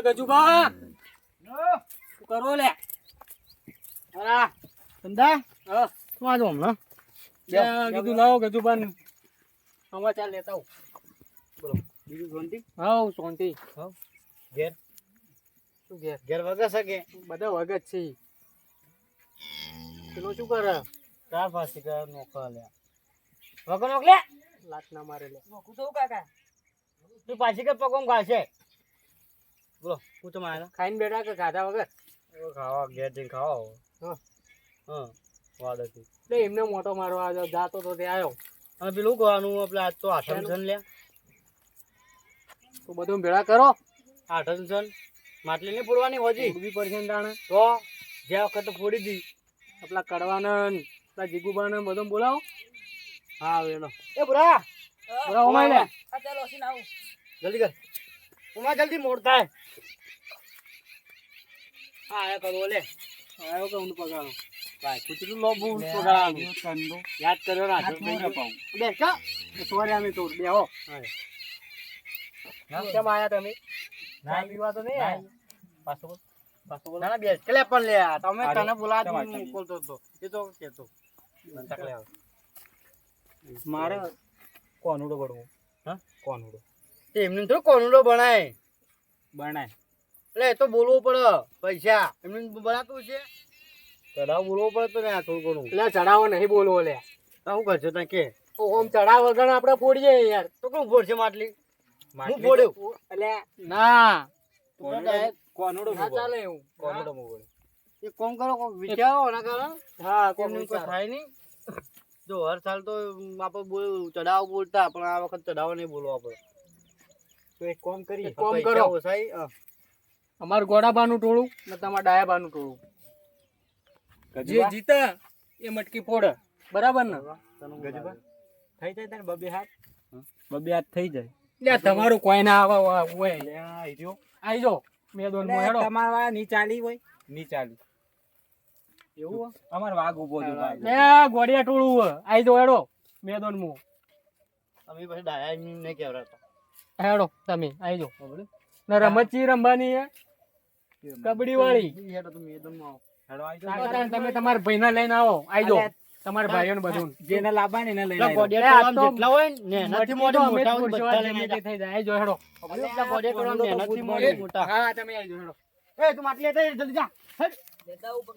ગજુબા શું કરો લે? અરા ધંધા હા શું આજો હમણાં કીધું લાવો ગજુબા સમાચાર લેતા આવું. બોલો બીજું શાંતિ? હાઉ શાંતિ. હા ઘેર શું ઘેર? ઘેર વગર શકે બધા વગત છે. પેલો શું કરે? ચાર પાછી કર નોકર લે વગર નોક લે લાત ના મારે લે. નોકું તો કાકા તું પાછી કર પગમ ગાશે. બોલો હું તો મારે ખાઈને બેઠા કે ખાધા વગર? ખાવા ઘેર જઈને ખાવા હા હા વાદ હતી એટલે એમને મોટો મારવા આવ્યો જાતો તો તે આવ્યો. અને પેલું કરવાનું આપણે આજ તો આઠમ છે લે તો બધું ભેળા કરો. આઠમ છે માટલી નહીં ફોડવાની હોજી બી પડશે ને તાણે. તો જે વખત તો ફોડી દી આપલા કડવાના ને પેલા જીગુબાને બધું બોલાવો. હા વેલો એ બુરા બરાબર ઓમાય લે. જલ્દી કર ઉમા જલ્દી મોડતા હે હા આયા કરો લે આવ્યો કે ઊંડ પગાડો. ભાઈ કુતરું લોબુ પગાડવાનું યાદ કર્યો ના હાથ નહીં પાઉં બે કા સોરી અમે તો બે હો. કેમ આયા તમે? ના પીવા તો નહીં આયા? પાછો બોલ પાછો બોલો. ના ના બેસ કેલે પણ લે તમે અરે, તને બોલાવા તમારે મોકલતો તો એ તો કેતો તકલે આવે મારે કોનુડો બળવું. હા કોનુડો તે એમને તો કોનુડો બનાય બનાય. એટલે એ તો બોલવું પડે પૈસા એમને બનાતું છે ચડાવ બોલવો પડે તો ને આ થોડું ઘણું એટલે ચડાવો નહીં બોલવો લે. શું કરશો ત્યાં કે ઓમ ચડાવ વગર આપણે ફોડીએ યાર. તો કોણ ફોડશે માટલી માટલી હું ફોડ્યું તો- એટલે ના કોનુડો કોનુડો ના ચાલે એવું. કોનુડો મોગલ એક કામ કરો કોઈ વિચારો ના કરો હા એમને કોઈ કોઈ થાય નહીં જો હર સાલ તો આપણે બોલ ચડાવ બોલતા પણ આ વખત ચડાવ નહીં બોલવા પડે તો એક કામ કરી પૈસા કામ કરો. ઓછાય, અમારું ગોડાબાનું ટોળું ને તમારા ડાયાબાનું ટોળું જે જીતે એ મટકી ફોડે. બરાબર ને? ગજબા થઈ જાય તને બબે હાથ બબે હાથ થઈ જાય. લે તમારું કોઈ ના આવે હોય. આઈ જો મેદોન મો હેડો. તમારા ની ચાલી હોય ની ચાલી એવું અમાર વાઘ ઉભો છે. લે ગોડિયા ટોળું હે. આઈ જો હેડો મેદોન મો અમે પછી ડાયા એમ નહીં કહેવડાતા હેડો તમે આઈ જો. ને રમતચી રમવાની હે કબડ્ડી વાળી. હેડો તો મેદાનમાં આવો હેડો કાકા તમે તમારા ભાઈને લઈને આવો. આઈ જો તમારા ભાઈઓને બધું જેને લાવવા ને એને લઈને આવ્યો. ગોડિયા આ તો જેટલા હોય ને એનાથી મોટા મટકી તો મોટા અમે હોય જ બધા લઈને ગમે તે થઈ જાય. આઈ જો હેડો. પેલા ગોડિયા ટોળામાં એનાથી મોટા મોટા હા તમે આઈ જો હેડો. એ તું માટલી લેતા જલ્દી જા હેડ લેતા ઉપર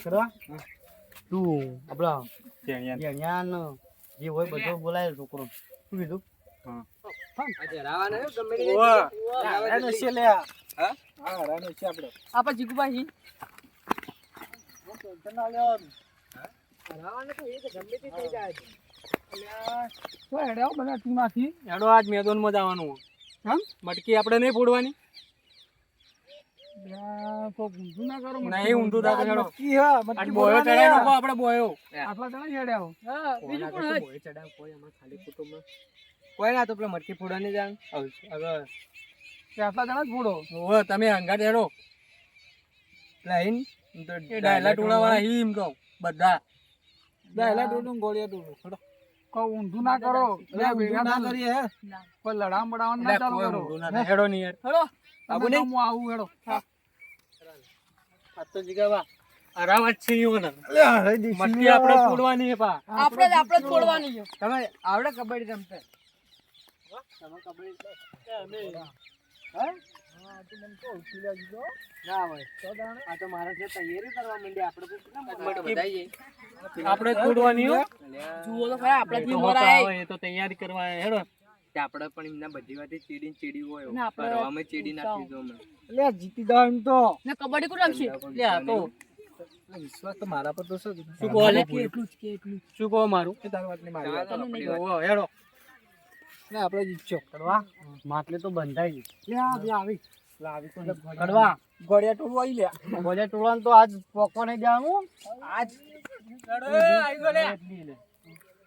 કરવા તું આપડા જ્ઞાન જે હોય બધું બોલાય છોકરો શું કીધું આપા જીગુભાઈ હેડો આજ મેદાન માં જવાનું. મટકી આપણે નહીં ફોડવાની. નહીં ઊંધું ના કરો. આજ બોયો ચડાવી નાખો આપણે બોયો. બીજું કોણ હે? કોઈ ના તો પેલા મટકી ફોડવાની જાણ. આટલા જણા જ ફોડો. ઓહો તમે હંગાત હેડો. લાઈન એ ડાયલા ટોળા વાળા હિમ કહો બધા. ડાયલા ટોળું ગોળિયા ટોળું હેડો. ઊંધું ના કરો. ના કરીએ હે. કોઈ લડામ બડાવવાનું ના ચાલુ કરો. હેડો નહીં યાર. હેડો. આવું નહીં. હું આવું હેડો. આ તો જીગાવા અરાવત છે ઈઓ ને. મટકી આપણે ફોડવાની હે પા. આપણે જ ફોડવાની છે. તમે આવડે કબડ્ડી રમતા? તમે કબડ્ડી હે? હા તું મને કહો ઉછીલા દીધો. ના હોય. તો દાણે આ તો મારે જે તૈયારી કરવા માંડી આપણે તો કેટલા મોટા બધાઈ જાય. આપણે જ ફોડવાની હો. જુઓ તો ખરા આપણે થી મોરા આવે એ તો તૈયારી કરવા હેડો. આપણે પણ એમના બધી વાતે ચીડી હોય. પરવામાં ચીડી નાખી દો મને. લે જીતી દો એમ તો. ને કબડ્ડી કોણ રમશે? લે આ તો વિશ્વાસ તો મારા પર તો શું કહો લે એટલું જ કે એટલું શું કહો મારું કે તારી વાત ને મારી વાત હેડો ને આપણે જીતજો કડવા માટલે તો બંધાઈ લે આવી કડવા ગોડિયા ટોળું આવી લે ગોડિયા ટોળાને તો આજ પોકવા નહીં જવાનું આજ આવી ગયો લે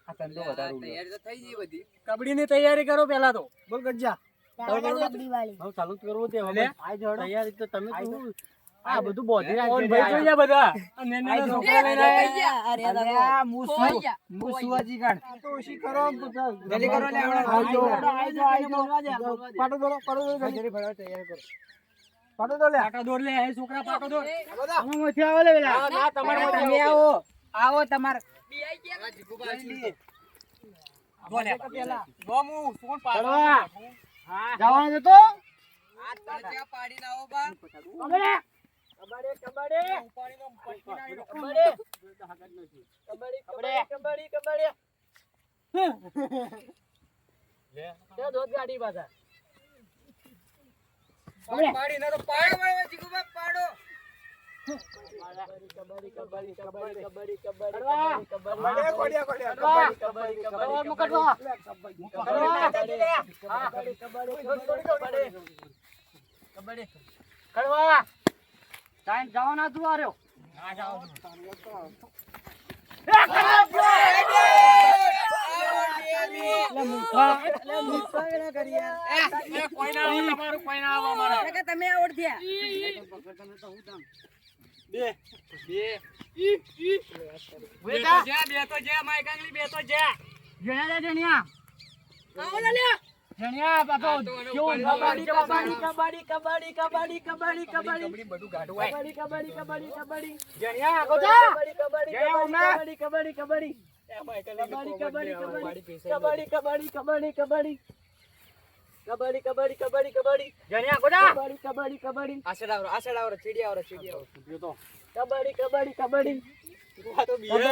આ તંદો વધારું તૈયારી તો થઈ ગઈ બધી કબડ્ડી ની તૈયારી કરો પહેલા તો બોલ ગજ્જા કબડ્ડી વાળી હવે ચાલુ કરવું તે હવે આ જોડો તૈયારી તો તમે આ બધું બોધી કોણ રાખજો ભાઈ જોઈએ બધા આ નેના છોકરા લઈને આયા. અલ્યા મુસુઆજી કાઢ ઓછી કરો જલ્દી કરો લે આવજો. પાટો દોડો જલ્દી ભરાવ તૈયાર કરો પાટો દો લે પાટો દોડ લે એ છોકરા પાટો દોડ. આમાંથી આવો લે પેલા ના ના તમારે તમે તમે આવો તમાર બોલે પેલા ગોમુ કોણ પાડો. ચડવા. હા જવાનું છે તો પાડી ના આવો બા કબડે ઉપાડીનો પટકી નાખી દો. ગાડી પાછા પાડી ના તો પાડો ભાઈ જીગુબા પાડો જવાના તું આર્યો હા જાઓ. એ કોઈ ના આવે તમારું કોઈ ના આવે અમારે. તમે આવડ્યા બે તો જ્યાં બે તો જ્યાં માય કાંગલી બે તો જ્યાં. જણ્યા જણ્યા આવો લે જણ્યા પાછો કેવું કબડ્ડી બધું ગાઢું હોય. જણ્યા ગોજા જયા ઉના. જણ્યા ગોજા આસડાવરો ચીડિયાવરો આ તો બિહાર રે.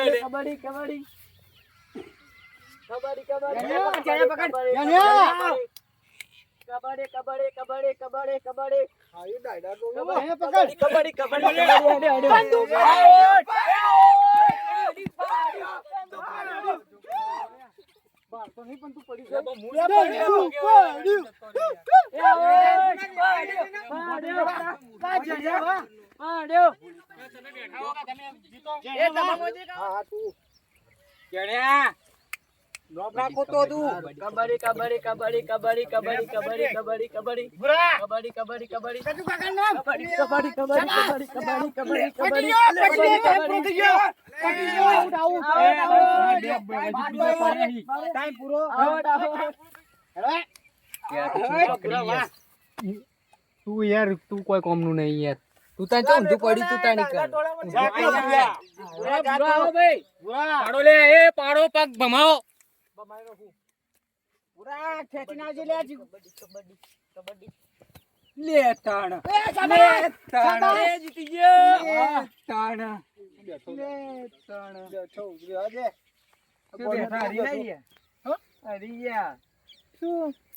તમે બેઠા હો કે તમે જીતો. જણ્યા લોબ રાખો તો તું ટાઈમ પૂરો તું યાર તું કોઈ કોમનું નહીં યાર. તું તાન ચમ તું પડી તું તાની કર. પાડો લે એ પાડો પગ ભમાવો. લે તાણ જીતી ગયો તાણ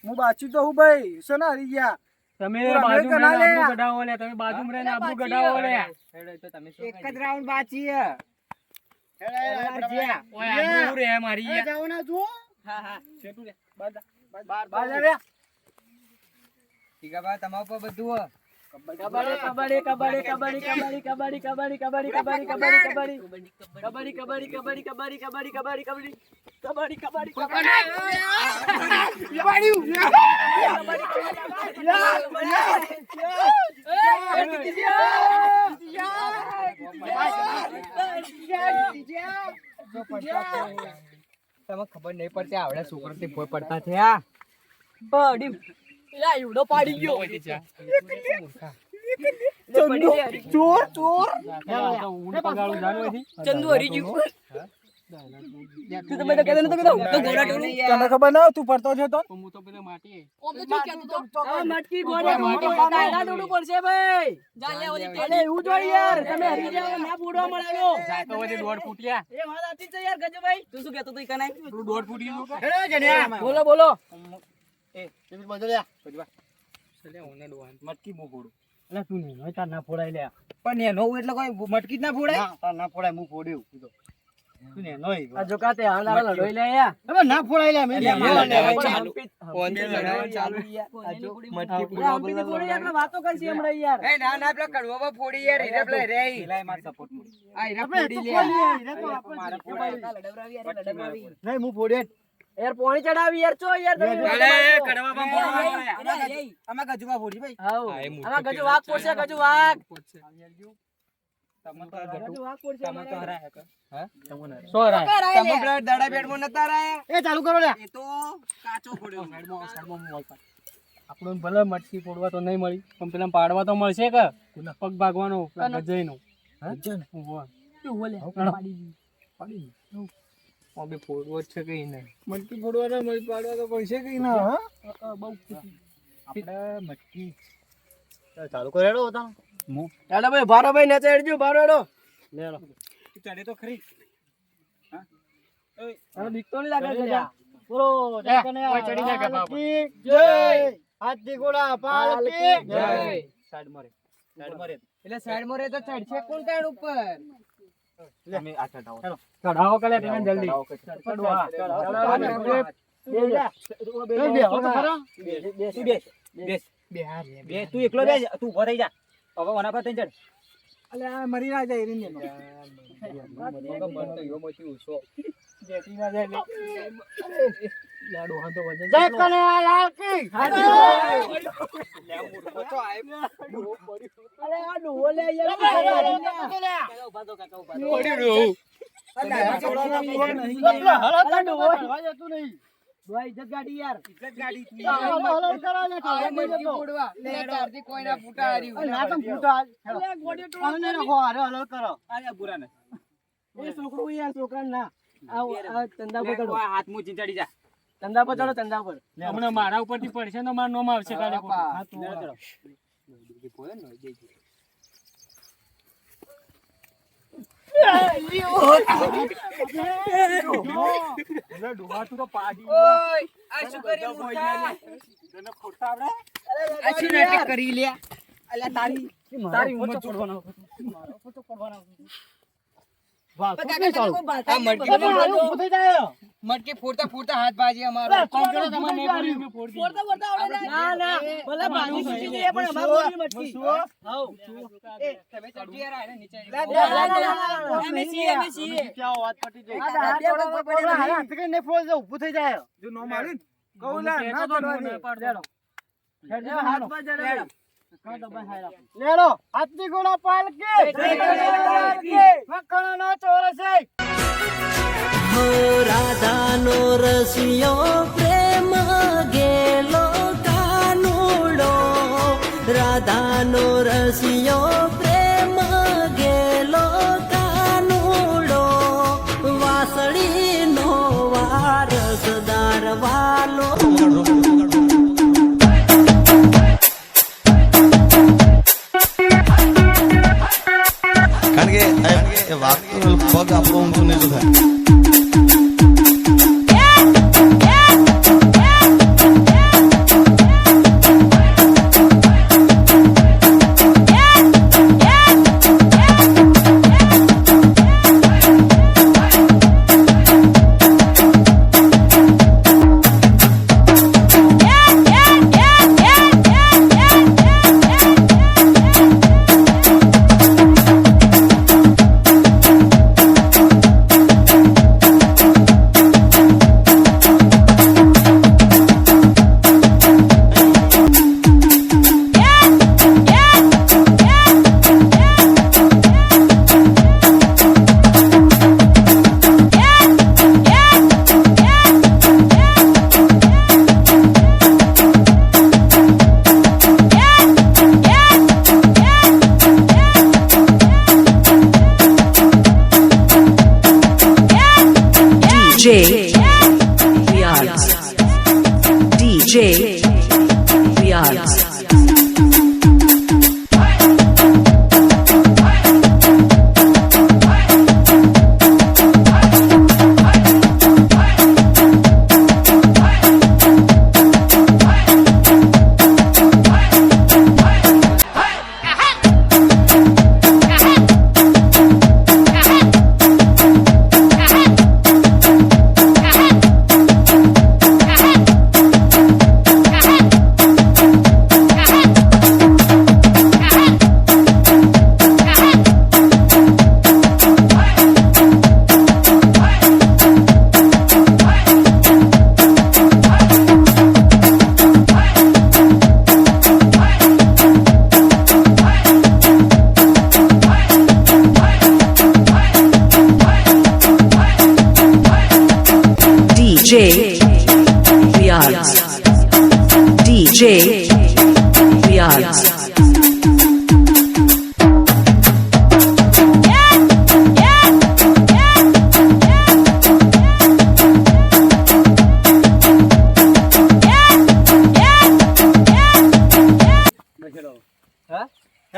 હું બાચી તો હું ભાઈ છે ને હરી ગયા તમે પૂરા બાજુ મેં કના લે. આબરૂ ગડાવો લે તમે બાજુ માં રહીને આબરૂ ગડાવો લે. એક જ રાઉન્ડ બાકી છે ઓય આબરૂ રે મારી યાર. જવાના તું હા હા બાજા ઠીક છે ભાઈ તમારા પર બધું તમે ખબર નહીં પડતી આવડે છોકરો થી ભોય પડતા છે આ ચંદુ હરી ગયું. તને ખબર ના તું પડતો છે તો હું તો પેલા માટી જાતો વધી દોઢ ફૂટ્યા. તું દોઢ ફૂટી ગયું. બોલો બોલો મટકી બહુ ફોડું. એટલે તું નહીં તાર ના ફોડાય લે પણ એનો એટલે કોઈ મટકી જ ના ફોડાય તાર ના ફોડાય હું ફોડ્યું તું ને નોય આ જો કાતે હાલા લડોઈ લે યા હવે ના ફોડાય લે મેં ચાલુ ફોન થી લડાઈ ચાલુ યાર મટકી ફોડી આપણે વાતો કરશી હમણાં યાર એ ના ના પેલા કડવા ફોડી યાર હીરે પેલા રે પેલા માર સપોર્ટ ફોડી. આ હીરે ફોડી લે મારે લડવરાવી યાર લડવરાવી નહીં હું ફોડે યાર પોણી ચડાવી યાર ચો યાર તમે આમાં ગજુમાં ફોડી ભાઈ હાઉ આમાં ગજુ વાઘ પોડશે ગજુ વાઘ એ ચાલુ કરો લે આપણો ભલે મટકી ફોડવા તો નહીં મળી પણ પેલા પાડવા તો મળશે કે પગ ભાગવાનો ગજઈનો ફોડવો જ છે કઈ નહીં મટકી ફોડવા મળી પાડવા તો પડશે કઈ ના બહુ આપણે મટકી ચાલુ કરો હેડો હતા ચાલો ભાઈ ભારો ભાઈ ને ચડજો ભારો હેડો લેડો ચડે તો ખરી હવે બીક તો નહીં લાગે છે બોલો જય કનૈયા ચડી જાય કે બાપા. જય હાથી ઘોડા પાલકી જય. સાઈડ મારે સાઈડ મારે એટલે સાઈડ માં રહે તો ચડશે કોણ કાણ ઉપર તમે આ ચડાવો ચઢાવો કરે તમે જલ્દી તું એકલો બેસ તું ઉભો થઈ જા હવે ઓના પર ચડ મરી ના જાય જય કનૈયા લાલ કી અરે આ ડોહો લે યાર ઇજ્જત ગાડી યાર છોકરો યાર છોકરા ના ચંદા પર ચડો હાથ મું ચીંચાડી જા ચંદા પર ચડો ચંદા પર હમણાં મારા ઉપરથી પડશે તો મારું નામ આવશે કાલે કરી લે તારી ઉંમર છોડવાનો મટકી ફોડતા ફોડતા હાથ ભાજી અમારો ના ના ભલે ભાજી શીખી જઈએ પણ અમાર બોલી મટકી તમે ચડજી યાર આને નીચે અમે છીએ ક્યાં વાત પટી જાય હાથ કે ને ફોલ ઊભું થઈ જાય જો નો મારી કહું ના હાથ પર જડો લેડો હાથી ઘોડા પાલકી મખણનો ચોરસે રાધાનો રસિયો પ્રેમ ગેલો કાનુડો રાધાનો રસિયો પ્રેમ ગેલો કાનુડો વાસળીનો વારસદાર વાલો કારણ કે એ વાગતું પગ આપણો ઊંધું નહીં થાય DJ Riaz.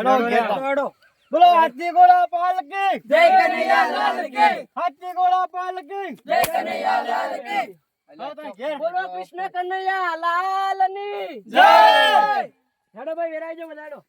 હેડો ઘેર હેડો. બોલો હાથી ઘોડા પાલકી જય કનૈયાલાલ કી હાથી ઘોડા પાલકી જય કનૈયાલાલ કી હાલો તમે ઘેર. બોલો કૃષ્ણ કનૈયા લાલની જય. હેડો ભાઈ વેરાઈ જાઓ બધા હેડો.